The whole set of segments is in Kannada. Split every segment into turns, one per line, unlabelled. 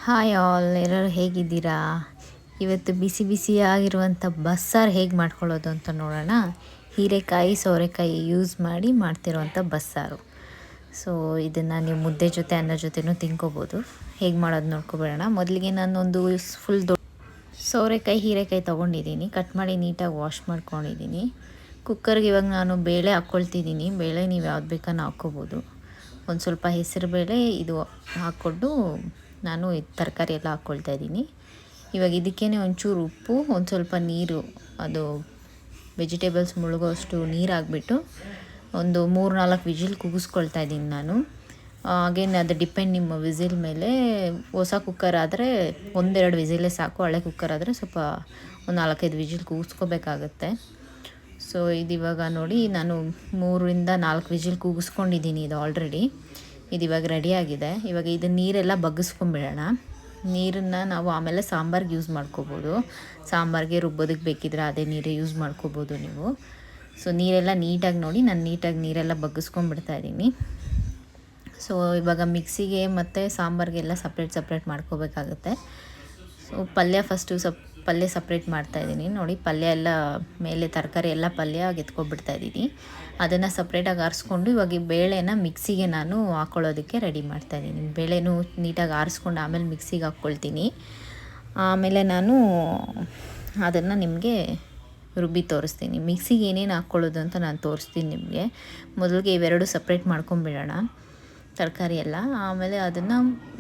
ಹಾಯ್ ಆಲ್, ಎಲ್ಲರೂ ಹೇಗಿದ್ದೀರಾ? ಇವತ್ತು ಬಿಸಿ ಬಿಸಿಯಾಗಿರುವಂಥ ಬಸ್ಸಾರು ಹೇಗೆ ಮಾಡ್ಕೊಳ್ಳೋದು ಅಂತ ನೋಡೋಣ. ಹೀರೆಕಾಯಿ ಸೋರೆಕಾಯಿ ಯೂಸ್ ಮಾಡಿ ಮಾಡ್ತಿರುವಂಥ ಬಸ್ಸಾರು. ಸೊ ಇದನ್ನು ನೀವು ಮುದ್ದೆ ಜೊತೆ ಅನ್ನ ಜೊತೆನೂ ತಿನ್ಕೋಬೋದು. ಹೇಗೆ ಮಾಡೋದು ನೋಡ್ಕೊಬೇಡೋಣ. ಮೊದಲಿಗೆ ನಾನೊಂದು ಫುಲ್ ಸೋರೆಕಾಯಿ ಹೀರೆಕಾಯಿ ತೊಗೊಂಡಿದ್ದೀನಿ. ಕಟ್ ಮಾಡಿ ನೀಟಾಗಿ ವಾಶ್ ಮಾಡ್ಕೊಂಡಿದ್ದೀನಿ. ಕುಕ್ಕರ್ಗೆ ಇವಾಗ ನಾನು ಬೇಳೆ ಹಾಕ್ಕೊಳ್ತಿದ್ದೀನಿ. ಬೇಳೆ ನೀವು ಯಾವ್ದು ಬೇಕಾದ್ರೂ ಹಾಕ್ಕೋಬೋದು. ಒಂದು ಸ್ವಲ್ಪ ಹೆಸರು ಬೇಳೆ ಇದು ಹಾಕ್ಕೊಂಡು ನಾನು ತರಕಾರಿ ಎಲ್ಲ ಹಾಕ್ಕೊಳ್ತಾ ಇದ್ದೀನಿ. ಇವಾಗ ಇದಕ್ಕೇ ಒಂಚೂರು ಉಪ್ಪು, ಒಂದು ಸ್ವಲ್ಪ ನೀರು, ಅದು ವೆಜಿಟೇಬಲ್ಸ್ ಮುಳುಗೋಷ್ಟು ನೀರು ಹಾಕ್ಬಿಟ್ಟು ಒಂದು 3-4 ವಿಜಿಲ್ ಕೂಗಿಸ್ಕೊಳ್ತಾ ಇದ್ದೀನಿ ನಾನು. ಅಗೇನ್ ಅದು ಡಿಪೆಂಡ್ ನಿಮ್ಮ ವಿಸಿಲ್ ಮೇಲೆ. ಹೊಸ ಕುಕ್ಕರ್ ಆದರೆ 1-2 ವಿಸಿಲೇ ಸಾಕು. ಹಳೆ ಕುಕ್ಕರ್ ಆದರೆ ಸ್ವಲ್ಪ ಒಂದು 4-5 ವಿಜಿಲ್ ಕೂಗಿಸ್ಕೋಬೇಕಾಗತ್ತೆ. ಸೊ ಇದು ಇವಾಗ ನೋಡಿ ನಾನು 3-4 ವಿಜಿಲ್ ಕೂಗಿಸ್ಕೊಂಡಿದ್ದೀನಿ. ಇದು ಆಲ್ರೆಡಿ ಇದು ಇವಾಗ ರೆಡಿಯಾಗಿದೆ. ಇವಾಗ ಇದು ನೀರೆಲ್ಲ ಬಗ್ಗಿಸ್ಕೊಂಬಿಡೋಣ. ನೀರನ್ನು ನಾವು ಆಮೇಲೆ ಸಾಂಬಾರ್ಗೆ ಯೂಸ್ ಮಾಡ್ಕೋಬೋದು. ಸಾಂಬಾರಿಗೆ ರುಬ್ಬೋದಕ್ಕೆ ಬೇಕಿದ್ರೆ ಅದೇ ನೀರೇ ಯೂಸ್ ಮಾಡ್ಕೋಬೋದು ನೀವು. ಸೊ ನೀರೆಲ್ಲ ನೀಟಾಗಿ ನೋಡಿ, ನಾನು ನೀಟಾಗಿ ನೀರೆಲ್ಲ ಬಗ್ಗಿಸ್ಕೊಂಡ್ಬಿಡ್ತಾ ಇದ್ದೀನಿ. ಸೊ ಇವಾಗ ಮಿಕ್ಸಿಗೆ ಮತ್ತು ಸಾಂಬಾರಿಗೆಲ್ಲ ಸಪ್ರೇಟ್ ಮಾಡ್ಕೋಬೇಕಾಗತ್ತೆ. ಸೊ ಫಸ್ಟು ಪಲ್ಯ ಸಪ್ರೇಟ್ ಮಾಡ್ತಾಯಿದ್ದೀನಿ ನೋಡಿ. ಪಲ್ಯ ಎಲ್ಲ ಮೇಲೆ ತರಕಾರಿ ಎಲ್ಲ ಪಲ್ಯ ಎತ್ಕೊಬಿಡ್ತಾ ಇದ್ದೀನಿ. ಅದನ್ನು ಸಪ್ರೇಟಾಗಿ ಆರಿಸ್ಕೊಂಡು ಇವಾಗ ಬೇಳೆನ ಮಿಕ್ಸಿಗೆ ನಾನು ಹಾಕ್ಕೊಳ್ಳೋದಕ್ಕೆ ರೆಡಿ ಮಾಡ್ತಾಯಿದ್ದೀನಿ. ಬೇಳೆನೂ ನೀಟಾಗಿ ಆರಿಸ್ಕೊಂಡು ಆಮೇಲೆ ಮಿಕ್ಸಿಗೆ ಹಾಕ್ಕೊಳ್ತೀನಿ. ಆಮೇಲೆ ನಾನು ಅದನ್ನು ನಿಮಗೆ ರುಬ್ಬಿ ತೋರಿಸ್ತೀನಿ. ಮಿಕ್ಸಿಗೆ ಏನೇನು ಹಾಕ್ಕೊಳ್ಳೋದು ಅಂತ ನಾನು ತೋರಿಸ್ತೀನಿ ನಿಮಗೆ. ಮೊದಲಿಗೆ ಇವೆರಡು ಸಪ್ರೇಟ್ ಮಾಡ್ಕೊಂಬಿಡೋಣ ತರಕಾರಿ ಎಲ್ಲ. ಆಮೇಲೆ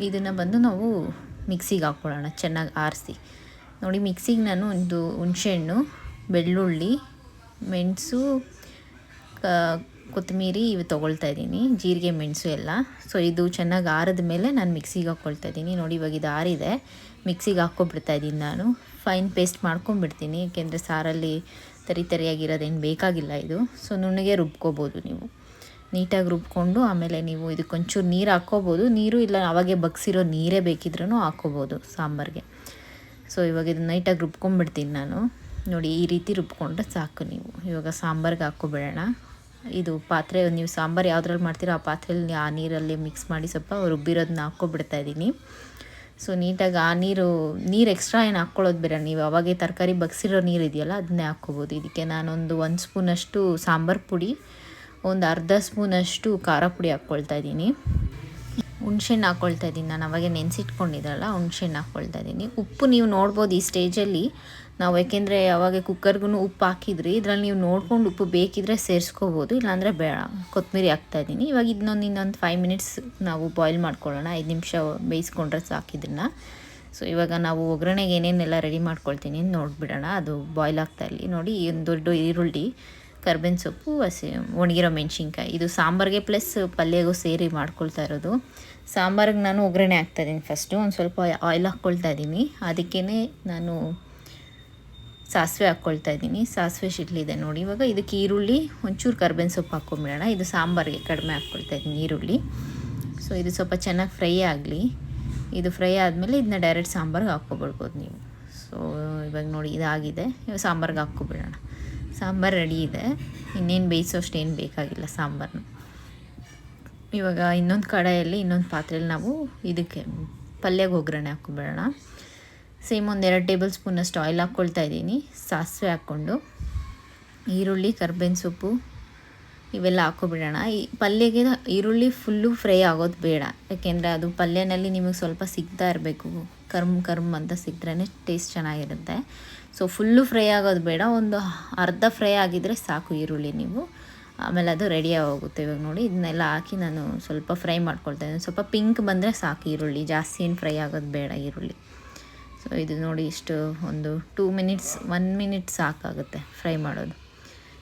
ಇದನ್ನು ಬಂದು ನಾವು ಮಿಕ್ಸಿಗೆ ಹಾಕ್ಕೊಳ್ಳೋಣ ಚೆನ್ನಾಗಿ ಆರಿಸಿ. ನೋಡಿ ಮಿಕ್ಸಿಗೆ ನಾನು ಒಂದು ಹುಣಸೆಹಣ್ಣು, ಬೆಳ್ಳುಳ್ಳಿ, ಮೆಣಸು, ಕೊತ್ತಂಬರಿ ಇವು ತೊಗೊಳ್ತಾ ಇದ್ದೀನಿ, ಜೀರಿಗೆ, ಮೆಣಸು ಎಲ್ಲ. ಸೊ ಇದು ಚೆನ್ನಾಗಿ ಆರಿದ ಮೇಲೆ ನಾನು ಮಿಕ್ಸಿಗೆ ಹಾಕ್ಕೊಳ್ತಾ ಇದ್ದೀನಿ. ನೋಡಿ ಇವಾಗ ಇದು ಆರಿದೆ, ಮಿಕ್ಸಿಗೆ ಹಾಕ್ಕೊಬಿಡ್ತಾ ಇದ್ದೀನಿ ನಾನು. ಫೈನ್ ಪೇಸ್ಟ್ ಮಾಡ್ಕೊಂಬಿಡ್ತೀನಿ, ಏಕೆಂದರೆ ಸಾರಲ್ಲಿ ತರಿಯಾಗಿರೋದೇನು ಬೇಕಾಗಿಲ್ಲ ಇದು. ಸೊ ನುಣ್ಣಗೆ ರುಬ್ಕೋಬೋದು ನೀವು. ನೀಟಾಗಿ ರುಬ್ಕೊಂಡು ಆಮೇಲೆ ನೀವು ಇದಕ್ಕೊಂಚೂರು ನೀರು ಹಾಕ್ಕೋಬೋದು. ನೀರು ಇಲ್ಲ ಅವಾಗೆ ಬಗ್ಸಿರೋ ನೀರೇ ಬೇಕಿದ್ರೂ ಹಾಕ್ಕೋಬೋದು ಸಾಂಬಾರಿಗೆ. ಸೊ ಇವಾಗ ಇದನ್ನ ನೀಟಾಗಿ ರುಬ್ಕೊಂಡ್ಬಿಡ್ತೀನಿ ನಾನು. ನೋಡಿ ಈ ರೀತಿ ರುಬ್ಕೊಂಡ್ರೆ ಸಾಕು ನೀವು. ಇವಾಗ ಸಾಂಬಾರಿಗೆ ಹಾಕ್ಕೊಬಿಡೋಣ. ಇದು ಪಾತ್ರೆ, ನೀವು ಸಾಂಬಾರು ಯಾವುದ್ರಲ್ಲಿ ಮಾಡ್ತೀರೋ ಆ ಪಾತ್ರೆಯಲ್ಲಿ ಆ ನೀರಲ್ಲಿ ಮಿಕ್ಸ್ ಮಾಡಿ ಸ್ವಲ್ಪ ರುಬ್ಬಿರೋದನ್ನ ಹಾಕ್ಕೊಬಿಡ್ತಾ ಇದ್ದೀನಿ. ಸೊ ನೀಟಾಗಿ ಆ ನೀರು ಎಕ್ಸ್ಟ್ರಾ ಏನು ಹಾಕ್ಕೊಳ್ಳೋದು ಬೇಡ. ನೀವು ಅವಾಗೆ ತರಕಾರಿ ಬಗ್ಸಿರೋ ನೀರು ಇದೆಯಲ್ಲ ಅದನ್ನೇ ಹಾಕ್ಕೋಬೋದು. ಇದಕ್ಕೆ ನಾನೊಂದು 1 ಸ್ಪೂನಷ್ಟು ಸಾಂಬಾರು ಪುಡಿ, ಒಂದು ಅರ್ಧ ಸ್ಪೂನಷ್ಟು ಖಾರ ಪುಡಿ ಹಾಕ್ಕೊಳ್ತಾ ಇದ್ದೀನಿ. ಹುಣ್ಸೆಹಣ್ಣು ಹಾಕ್ಕೊಳ್ತಾ ಇದ್ದೀನಿ ನಾನು. ಅವಾಗೆ ನೆನೆಸಿಟ್ಕೊಂಡಿದ್ರಲ್ಲ ಹುಣ್ಸೆಹಣ್ಣು ಹಾಕ್ಕೊಳ್ತಾ ಇದ್ದೀನಿ. ಉಪ್ಪು ನೀವು ನೋಡ್ಬೋದು ಈ ಸ್ಟೇಜಲ್ಲಿ ನಾವು, ಯಾಕೆಂದರೆ ಅವಾಗ ಕುಕ್ಕರ್ಗೂ ಉಪ್ಪು ಹಾಕಿದ್ರಿ. ಇದರಲ್ಲಿ ನೀವು ನೋಡ್ಕೊಂಡು ಉಪ್ಪು ಬೇಕಿದ್ರೆ ಸೇರಿಸ್ಕೋಬೋದು, ಇಲ್ಲಾಂದರೆ ಬೇಡ. ಕೊತ್ತಂಬರಿ ಹಾಕ್ತಾಯಿದ್ದೀನಿ. ಇವಾಗ ಇನ್ನೊಂದು 5 ಮಿನಿಟ್ಸ್ ನಾವು ಬಾಯ್ಲ್ ಮಾಡ್ಕೊಳ್ಳೋಣ. 5 ನಿಮಿಷ ಬೇಯಿಸ್ಕೊಂಡ್ರೆ ಸಾಕಿದ್ದನ್ನು. ಸೊ ಇವಾಗ ನಾವು ಒಗ್ಗರಣೆಗೆ ಏನೇನೆಲ್ಲ ರೆಡಿ ಮಾಡ್ಕೊಳ್ತೀನಿ ನೋಡಿಬಿಡೋಣ. ಅದು ಬಾಯ್ಲ್ ಆಗ್ತಾ ಇರಲಿ. ನೋಡಿ ಒಂದು ದೊಡ್ಡ ಈರುಳ್ಳಿ, ಕರ್ಬೇವಿನ ಸೊಪ್ಪು, ಒಣಗಿರೋ ಮೆಣಸಿನ್ಕಾಯಿ. ಇದು ಸಾಂಬಾರಿಗೆ ಪ್ಲಸ್ ಪಲ್ಯಗೂ ಸೇರಿ ಮಾಡ್ಕೊಳ್ತಾ ಇರೋದು. ಸಾಂಬಾರಿಗೆ ನಾನು ಒಗ್ಗರಣೆ ಹಾಕ್ತಾಯಿದ್ದೀನಿ. ಫಸ್ಟು ಒಂದು ಸ್ವಲ್ಪ ಆಯಿಲ್ ಹಾಕ್ಕೊಳ್ತಾ ಇದ್ದೀನಿ. ಅದಕ್ಕೇ ನಾನು ಸಾಸಿವೆ ಹಾಕ್ಕೊಳ್ತಾ ಇದ್ದೀನಿ. ಸಾಸಿವೆ ಶಿಡ್ಲಿದೆ ನೋಡಿ. ಇವಾಗ ಇದಕ್ಕೆ ಈರುಳ್ಳಿ, ಒಂಚೂರು ಕರ್ಬೇವಿನ ಸೊಪ್ಪು ಹಾಕ್ಕೊಂಬಿಡೋಣ. ಇದು ಸಾಂಬಾರಿಗೆ ಕಡಿಮೆ ಹಾಕ್ಕೊಳ್ತಾ ಇದ್ದೀನಿ ಈರುಳ್ಳಿ. ಸೊ ಇದು ಸ್ವಲ್ಪ ಚೆನ್ನಾಗಿ ಫ್ರೈ ಆಗಲಿ. ಇದು ಫ್ರೈ ಆದಮೇಲೆ ಇದನ್ನ ಡೈರೆಕ್ಟ್ ಸಾಂಬಾರಿಗೆ ಹಾಕ್ಕೊಬಿಡ್ಬೋದು ನೀವು. ಸೊ ಇವಾಗ ನೋಡಿ ಇದಾಗಿದೆ. ಇವಾಗ ಸಾಂಬಾರಿಗೆ ಹಾಕ್ಕೊಬಿಡೋಣ. ಸಾಂಬಾರು ರೆಡಿ ಇದೆ. ಇನ್ನೇನು ಬೇಯಿಸೋಷ್ಟು ಏನು ಬೇಕಾಗಿಲ್ಲ ಸಾಂಬಾರನ್ನ. ಇವಾಗ ಇನ್ನೊಂದು ಕಡಾಯಲ್ಲಿ, ಇನ್ನೊಂದು ಪಾತ್ರೆಯಲ್ಲಿ ನಾವು ಇದಕ್ಕೆ ಪಲ್ಯಗೆ ಒಗ್ಗರಣೆ ಹಾಕ್ಕೊಬಿಡೋಣ. ಸೇಮ್ ಒಂದು 2 ಟೇಬಲ್ ಸ್ಪೂನಷ್ಟು ಆಯಿಲ್ ಹಾಕ್ಕೊಳ್ತಾ ಇದ್ದೀನಿ. ಸಾಸಿವೆ ಹಾಕ್ಕೊಂಡು ಈರುಳ್ಳಿ, ಕರ್ಬೇವಿನ ಸೊಪ್ಪು ಇವೆಲ್ಲ ಹಾಕ್ಕೊಬಿಡೋಣ. ಈ ಪಲ್ಯಗೆ ಈರುಳ್ಳಿ ಫುಲ್ಲು ಫ್ರೈ ಆಗೋದು ಬೇಡ, ಯಾಕೆಂದರೆ ಅದು ಪಲ್ಯನಲ್ಲಿ ನಿಮಗೆ ಸ್ವಲ್ಪ ಸಿಗ್ತಾ ಇರಬೇಕು. ಕರ್ಮ್ ಅಂತ ಸಿಕ್ಕದ್ರೇ ಟೇಸ್ಟ್ ಚೆನ್ನಾಗಿರುತ್ತೆ. ಸೊ ಫುಲ್ಲು ಫ್ರೈ ಆಗೋದು ಬೇಡ, ಒಂದು ಅರ್ಧ ಫ್ರೈ ಆಗಿದ್ದರೆ ಸಾಕು ಈರುಳ್ಳಿ ನೀವು. ಆಮೇಲೆ ಅದು ರೆಡಿಯಾಗಿ ಹೋಗುತ್ತೆ. ಇವಾಗ ನೋಡಿ ಇದನ್ನೆಲ್ಲ ಹಾಕಿ ನಾನು ಸ್ವಲ್ಪ ಫ್ರೈ ಮಾಡ್ಕೊಳ್ತಾ ಇದ್ದೀನಿ. ಸ್ವಲ್ಪ ಪಿಂಕ್ ಬಂದರೆ ಸಾಕು ಈರುಳ್ಳಿ, ಜಾಸ್ತಿ ಏನು ಫ್ರೈ ಆಗೋದು ಬೇಡ ಈರುಳ್ಳಿ. ಸೊ ಇದು ನೋಡಿ ಇಷ್ಟು ಒಂದು 2 ಮಿನಿಟ್ಸ್ 1 ಮಿನಿಟ್ ಸಾಕಾಗುತ್ತೆ ಫ್ರೈ ಮಾಡೋದು.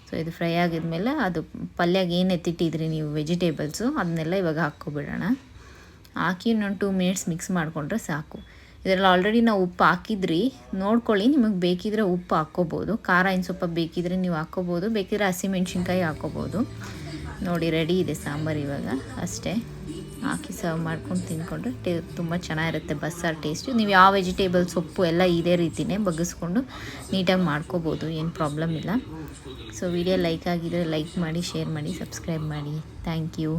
ಸೊ ಇದು ಫ್ರೈ ಆಗಿದ್ಮೇಲೆ ಅದು ಪಲ್ಯಗೆ ಏನು ಎತ್ತಿಟ್ಟಿದ್ರಿ ನೀವು ವೆಜಿಟೇಬಲ್ಸು ಅದನ್ನೆಲ್ಲ ಇವಾಗ ಹಾಕ್ಕೊಬಿಡೋಣ. ಹಾಕಿ ಇನ್ನೊಂದು 2 ಮಿನಿಟ್ಸ್ ಮಿಕ್ಸ್ ಮಾಡಿಕೊಂಡ್ರೆ ಸಾಕು. ಇದರಲ್ಲಿ ಆಲ್ರೆಡಿ ನಾವು ಉಪ್ಪು ಹಾಕಿದ್ರಿ, ನೋಡ್ಕೊಳ್ಳಿ. ನಿಮಗೆ ಬೇಕಿದ್ರೆ ಉಪ್ಪು ಹಾಕ್ಕೋಬೋದು. ಖಾರ ಇನ್ನು ಸ್ವಲ್ಪ ಬೇಕಿದ್ರೆ ನೀವು ಹಾಕ್ಕೋಬೋದು, ಬೇಕಿದ್ರೆ ಹಸಿಮೆಣ್ಸಿನ್ಕಾಯಿ ಹಾಕ್ಕೋಬೋದು. ನೋಡಿ ರೆಡಿ ಇದೆ ಸಾಂಬಾರು ಇವಾಗ. ಅಷ್ಟೇ, ಹಾಕಿ ಸರ್ವ್ ಮಾಡ್ಕೊಂಡು ತಿಂದ್ಕೊಂಡ್ರೆ ತುಂಬ ಚೆನ್ನಾಗಿರುತ್ತೆ ಬಸ್ಸಾರು ಟೇಸ್ಟು. ನೀವು ಯಾವ ವೆಜಿಟೇಬಲ್ ಸೊಪ್ಪು ಎಲ್ಲ ಇದೇ ರೀತಿಯೇ ಬಗ್ಗಿಸ್ಕೊಂಡು ನೀಟಾಗಿ ಮಾಡ್ಕೋಬೋದು, ಏನು ಪ್ರಾಬ್ಲಮ್ ಇಲ್ಲ. ಸೊ ವಿಡಿಯೋ ಲೈಕ್ ಆಗಿದ್ರೆ ಲೈಕ್ ಮಾಡಿ, ಶೇರ್ ಮಾಡಿ, ಸಬ್ಸ್ಕ್ರೈಬ್ ಮಾಡಿ. Thank you.